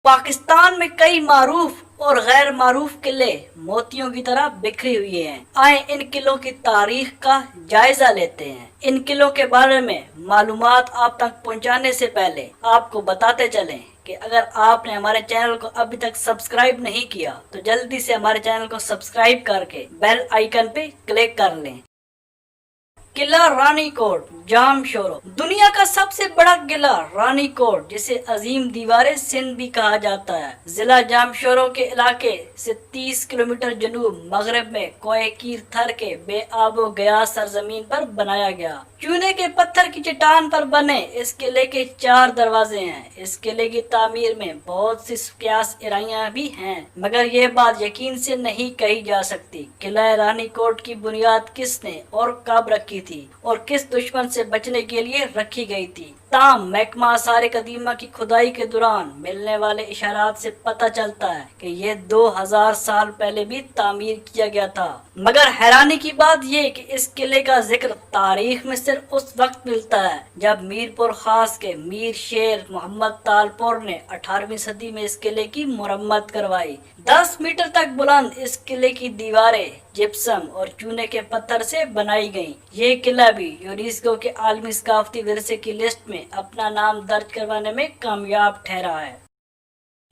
پاکستان میں کئی معروف اور غیر معروف قلعے موتیوں کی طرح بکھری ہوئی ہیں۔ آئیں ان قلعوں کی تاریخ کا جائزہ لیتے ہیں۔ ان قلعوں کے بارے میں معلومات آپ تک پہنچانے سے پہلے آپ کو بتاتے چلیں کہ اگر آپ نے ہمارے چینل کو ابھی تک سبسکرائب نہیں کیا تو جلدی سے ہمارے چینل کو سبسکرائب کر کے بیل آئیکن پہ کلک کر لیں۔ قلعہ رانی کوٹ جام شورو، دنیا کا سب سے بڑا قلعہ رانی کوٹ، جسے عظیم دیوار سندھ بھی کہا جاتا ہے، ضلع جام شورو کے علاقے سے 30 کلومیٹر جنوب مغرب میں کوہ کیر تھر کے بے آب و گیا سرزمین پر بنایا گیا۔ چونے کے پتھر کی چٹان پر بنے اس قلعے کے 4 دروازے ہیں۔ اس قلعے کی تعمیر میں بہت سی قیاس ارائیاں بھی ہیں، مگر یہ بات یقین سے نہیں کہی جا سکتی قلعہ رانی کوٹ کی بنیاد کس نے اور کب رکھی تھی اور کس دشمن سے بچنے کے لیے رکھی گئی تھی۔ تاہم محکمہ آثار قدیمہ کی کھدائی کے دوران ملنے والے اشارات سے پتہ چلتا ہے کہ یہ 2000 سال پہلے بھی تعمیر کیا گیا تھا۔ مگر حیرانی کی بات یہ کہ اس قلعے کا ذکر تاریخ میں صرف اس وقت ملتا ہے جب میر پور خاص کے میر شیر محمد تالپور نے 18ویں صدی میں اس قلعے کی مرمت کروائی۔ 10 میٹر تک بلند اس قلعے کی دیواریں جپسم اور چونے کے پتھر سے بنائی گئیں۔ یہ قلعہ بھی یونیسکو کے عالمی ثقافتی ورثے کی لسٹ میں اپنا نام درج کروانے میں کامیاب ٹھہرا ہے۔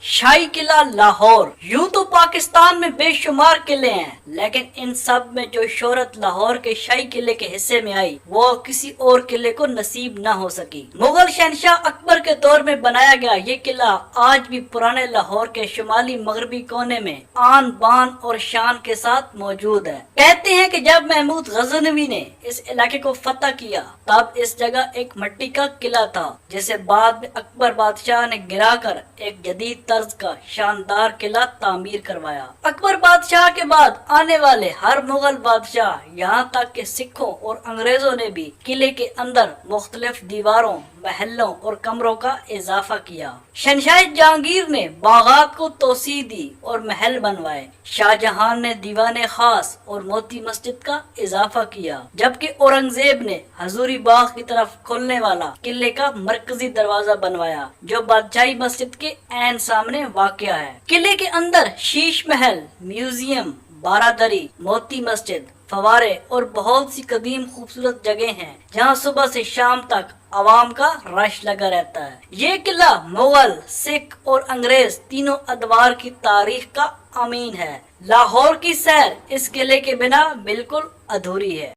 شاہی قلعہ لاہور، یوں تو پاکستان میں بے شمار قلعے ہیں، لیکن ان سب میں جو شہرت لاہور کے شاہی قلعے کے حصے میں آئی وہ کسی اور قلعے کو نصیب نہ ہو سکی۔ مغل شہنشاہ اکبر کے دور میں بنایا گیا یہ قلعہ آج بھی پرانے لاہور کے شمالی مغربی کونے میں آن بان اور شان کے ساتھ موجود ہے۔ کہتے ہیں کہ جب محمود غزنوی نے اس علاقے کو فتح کیا تب اس جگہ ایک مٹی کا قلعہ تھا، جسے بعد میں اکبر بادشاہ نے گرا کر ایک جدید طرز کا شاندار قلعہ تعمیر کروایا۔ اکبر بادشاہ کے بعد آنے والے ہر مغل بادشاہ یہاں تک کہ سکھوں اور انگریزوں نے بھی قلعے کے اندر مختلف دیواروں، محلوں اور کمروں کا اضافہ کیا۔ شہنشاہ جہانگیر نے باغات کو توسیع دی اور محل بنوائے۔ شاہ جہان نے دیوان خاص اور موتی مسجد کا اضافہ کیا، جبکہ اورنگزیب نے حضوری باغ کی طرف کھلنے والا قلعے کا مرکزی دروازہ بنوایا جو بادشاہی مسجد کے عین سامنے واقع ہے۔ قلعے کے اندر شیش محل، میوزیم، بارہ دری، موتی مسجد، فوارے اور بہت سی قدیم خوبصورت جگہیں ہیں جہاں صبح سے شام تک عوام کا رش لگا رہتا ہے۔ یہ قلعہ مغل، سکھ اور انگریز تینوں ادوار کی تاریخ کا امین ہے۔ لاہور کی سیر اس قلعے کے بنا بالکل ادھوری ہے۔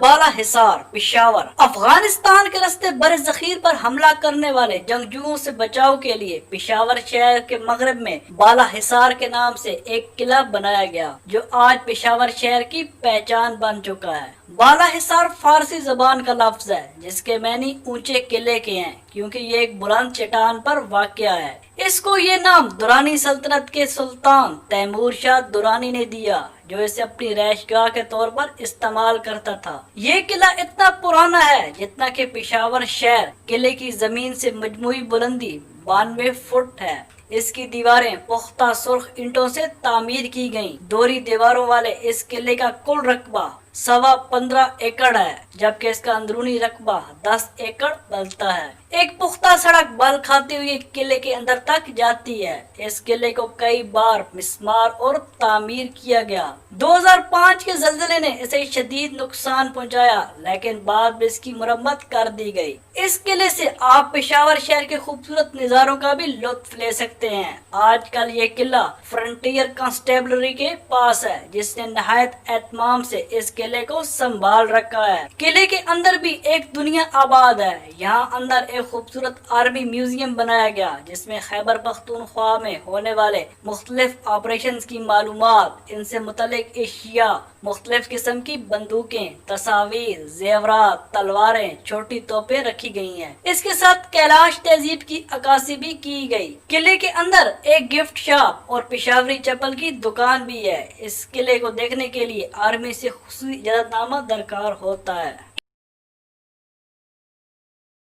بالا حصار، پشاور، افغانستان کے راستے بر ذخیر پر حملہ کرنے والے جنگجوؤں سے بچاؤ کے لیے پشاور شہر کے مغرب میں بالا حصار کے نام سے ایک قلعہ بنایا گیا جو آج پشاور شہر کی پہچان بن چکا ہے۔ بالا حصار فارسی زبان کا لفظ ہے جس کے معنی اونچے قلعے کے ہیں، کیونکہ یہ ایک بلند چٹان پر واقع ہے۔ اس کو یہ نام درانی سلطنت کے سلطان تیمور شاہ درانی نے دیا جو اسے اپنی رہائش گاہ کے طور پر استعمال کرتا تھا۔ یہ قلعہ اتنا پرانا ہے جتنا کہ پشاور شہر۔ قلعے کی زمین سے مجموعی بلندی 92 فٹ ہے۔ اس کی دیواریں پختہ سرخ اینٹوں سے تعمیر کی گئیں۔ دوہری دیواروں والے اس قلعے کا کل رقبہ 15.25 ایکڑ ہے، جبکہ اس کا اندرونی رقبہ 10 ایکڑ بنتا ہے۔ ایک پختہ سڑک بل کھاتے ہوئے قلعے کے اندر تک جاتی ہے۔ اس قلعے کو کئی بار مسمار اور تعمیر کیا گیا۔ 2005 کے زلزلے نے اسے شدید نقصان پہنچایا، لیکن بعد میں اس کی مرمت کر دی گئی۔ اس قلعے سے آپ پشاور شہر کے خوبصورت نظاروں کا بھی لطف لے سکتے ہیں۔ آج کل یہ قلعہ فرنٹیئر کانسٹیبلری کے پاس ہے، جس نے نہایت اہتمام سے اس قلعے کو سنبھال رکھا ہے۔ قلعے کے اندر بھی ایک دنیا آباد ہے۔ یہاں اندر ایک خوبصورت آرمی میوزیم بنایا گیا جس میں خیبر پختونخوا میں ہونے والے مختلف آپریشنز کی معلومات، ان سے متعلق اشیاء، مختلف قسم کی بندوقیں، تصاویر، زیورات، تلواریں، چھوٹی توپیں رکھی گئی ہیں۔ اس کے ساتھ کیلاش تہذیب کی عکاسی بھی کی گئی۔ قلعے کے اندر ایک گفٹ شاپ اور پشاوری چپل کی دکان بھی ہے۔ اس قلعے کو دیکھنے کے لیے آرمی سے خصوصی اجازت نامہ درکار ہوتا ہے۔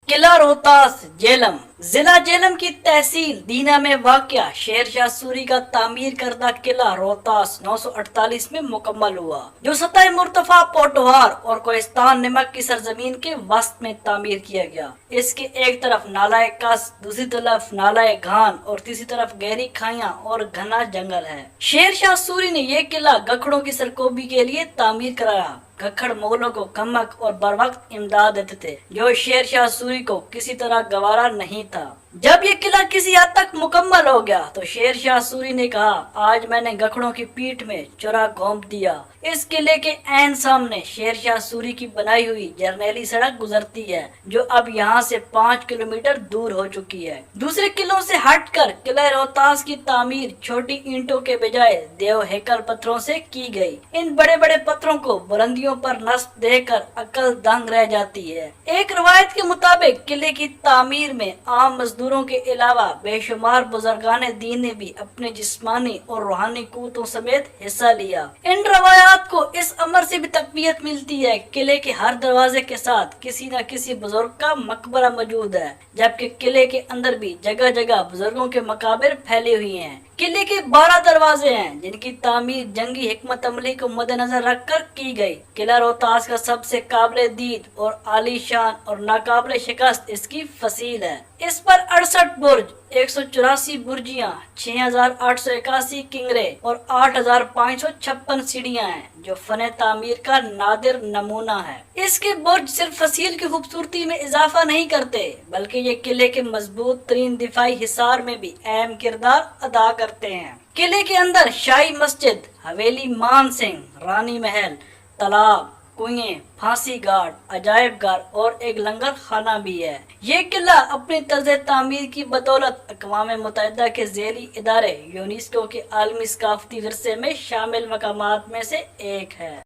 قلعہ روہتاس، جہلم، ضلع جہلم کی تحصیل دینا میں واقع شیر شاہ سوری کا تعمیر کردہ قلعہ روہتاس 948 میں مکمل ہوا، جو سطح مرتفع پوٹوہار اور کوہستان نمک کی سرزمین کے وسط میں تعمیر کیا گیا۔ اس کے ایک طرف نالہ کس، دوسری طرف نالہ گھان اور تیسری طرف گہری کھائیاں اور گھنا جنگل ہے۔ شیر شاہ سوری نے یہ قلعہ گکھڑوں کی سرکوبی کے لیے تعمیر کرایا۔ گکھڑ مغلوں کو کمک اور بروقت امداد دیتے تھے، جو شیر شاہ سوری کو کسی طرح گوارا نہیں تھا۔ جب یہ قلعہ کسی حد تک مکمل ہو گیا تو شیر شاہ سوری نے کہا، آج میں نے گکھڑوں کی پیٹھ میں چرا گھونپ دیا۔ اس قلعے کے عین سامنے شیر شاہ سوری کی بنائی ہوئی جرنیلی سڑک گزرتی ہے، جو اب یہاں سے 5 کلومیٹر دور ہو چکی ہے۔ دوسرے قلعوں سے ہٹ کر قلعہ روہتاس کی تعمیر چھوٹی اینٹوں کے بجائے دیو ہیکل پتھروں سے کی گئی۔ ان بڑے بڑے پتھروں کو بلندیوں پر نصب دیکھ کر عقل دنگ رہ جاتی ہے۔ ایک روایت کے مطابق قلعے کی تعمیر میں عام مزدوروں کے علاوہ بے شمار بزرگان دین نے بھی اپنے جسمانی اور روحانی قوتوں سمیت حصہ لیا۔ ان روایات کو اس امر سے بھی تقویت ملتی ہے، قلعے کے ہر دروازے کے ساتھ کسی نہ کسی بزرگ کا مقبرہ موجود ہے، جبکہ قلعے کے اندر بھی جگہ جگہ بزرگوں کے مقابر پھیلے ہوئے ہیں۔ قلعے کے 12 دروازے ہیں، جن کی تعمیر جنگی حکمت عملی کو مد نظر رکھ کر کی گئی۔ قلعہ روہتاس کا سب سے قابل دید اور عالی شان اور ناقابل شکست اس کی فصیل ہے۔ اس پر 68 برج، 184 برجیاں، 6881 کنگرے اور 8556 سیڑھیاں ہیں، جو فن تعمیر کا نادر نمونہ ہے۔ اس کے برج صرف فصیل کی خوبصورتی میں اضافہ نہیں کرتے، بلکہ یہ قلعے کے مضبوط ترین دفاعی حصار میں بھی اہم کردار ادا کرتے ہیں۔ قلعے کے اندر شاہی مسجد، حویلی مان سنگھ، رانی محل، تالاب، کنویں، پھانسی گھاٹ، عجائب گھر اور ایک لنگر خانہ بھی ہے۔ یہ قلعہ اپنی طرز تعمیر کی بدولت اقوام متحدہ کے ذیلی ادارے یونیسکو کے عالمی ثقافتی ورثے میں شامل مقامات میں سے ایک ہے۔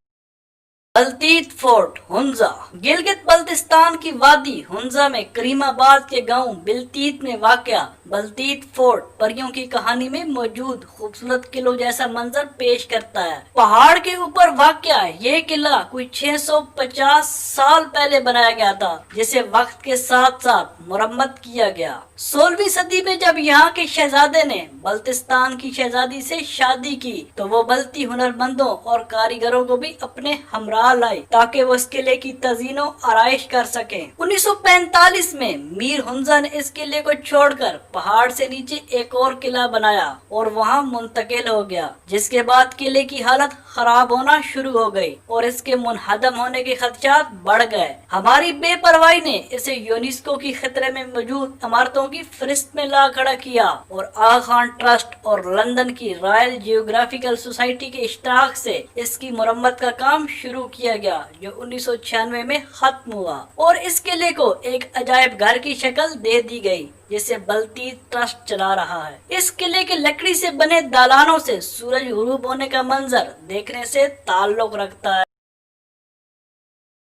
بلتیت فورٹ، ہنزا۔ گلگت بلتستان کی وادی ہنزا میں کریم آباد کے گاؤں بلتیت میں واقع بلتیت فورٹ پریوں کی کہانی میں موجود خوبصورت قلعوں جیسا منظر پیش کرتا ہے۔ پہاڑ کے اوپر واقع یہ قلعہ کوئی 650 سال پہلے بنایا گیا تھا، جسے وقت کے ساتھ ساتھ مرمت کیا گیا۔ 16ویں صدی میں جب یہاں کے شہزادے نے بلتستان کی شہزادی سے شادی کی تو وہ بلتی ہنرمندوں اور کاریگروں کو بھی اپنے ہمراہ لائی تاکہ وہ اس قلعے کی تزئین و آرائش کر سکیں۔ 1945 میں میر ہنزا نے اس قلعے کو چھوڑ کر پہاڑ سے نیچے ایک اور قلعہ بنایا اور وہاں منتقل ہو گیا، جس کے بعد قلعے کی حالت خراب ہونا شروع ہو گئی اور اس کے منہدم ہونے کے خدشات بڑھ گئے۔ ہماری بے پرواہی نے اسے یونیسکو کی خطرے میں موجود عمارتوں کی فہرست میں لا کھڑا کیا اور آغا خان ٹرسٹ اور لندن کی رائل جیوگرافیکل سوسائٹی کے اشتراک سے اس کی مرمت کا کام شروع کیا گیا، جو 1996 میں ختم ہوا اور اس قلعے کو ایک عجائب گھر کی شکل دے دی گئی، جسے بلتیت ٹرسٹ چلا رہا ہے۔ اس قلعے کے لکڑی سے بنے دالانوں سے سورج غروب ہونے کا منظر دیکھنے سے تعلق رکھتا ہے۔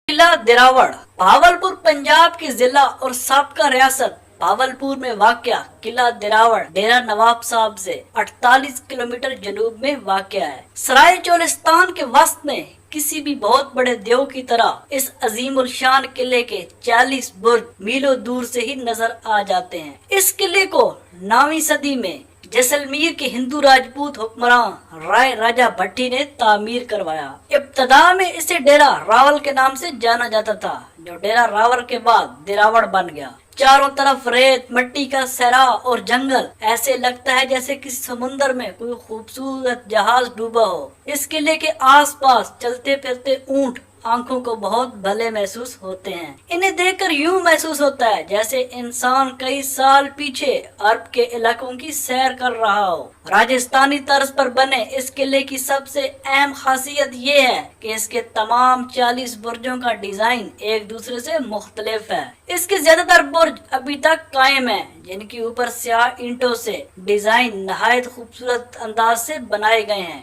قلعہ دراوڑ، بھاولپور پنجاب کے ضلع اور سابقہ ریاست بھاولپور میں واقع قلعہ دراوڑ ڈیرہ نواب صاحب سے 48 کلومیٹر جنوب میں واقع ہے۔ سرائے چولستان کے وسط میں کسی بھی بہت بڑے دیو کی طرح اس عظیم الشان قلعے کے 40 برج میلوں دور سے ہی نظر آ جاتے ہیں۔ اس قلعے کو 9ویں صدی میں جیسلمیر کے ہندو راجپوت حکمراں رائے راجہ بھٹی نے تعمیر کروایا۔ ابتدا میں اسے ڈیرہ راول کے نام سے جانا جاتا تھا، جو ڈیرہ راول کے بعد دراوڑ بن گیا۔ چاروں طرف ریت مٹی کا صحرا اور جنگل، ایسے لگتا ہے جیسے کسی سمندر میں کوئی خوبصورت جہاز ڈوبا ہو۔ اس قلعے کے آس پاس چلتے پھرتے اونٹ آنکھوں کو بہت بھلے محسوس ہوتے ہیں۔ انہیں دیکھ کر یوں محسوس ہوتا ہے جیسے انسان کئی سال پیچھے عرب کے علاقوں کی سیر کر رہا ہو۔ راجستانی طرز پر بنے اس قلعے کی سب سے اہم خاصیت یہ ہے کہ اس کے تمام 40 برجوں کا ڈیزائن ایک دوسرے سے مختلف ہے۔ اس کے زیادہ تر برج ابھی تک قائم ہیں، جن کے اوپر سیاہ اینٹوں سے ڈیزائن نہایت خوبصورت انداز سے بنائے گئے ہیں۔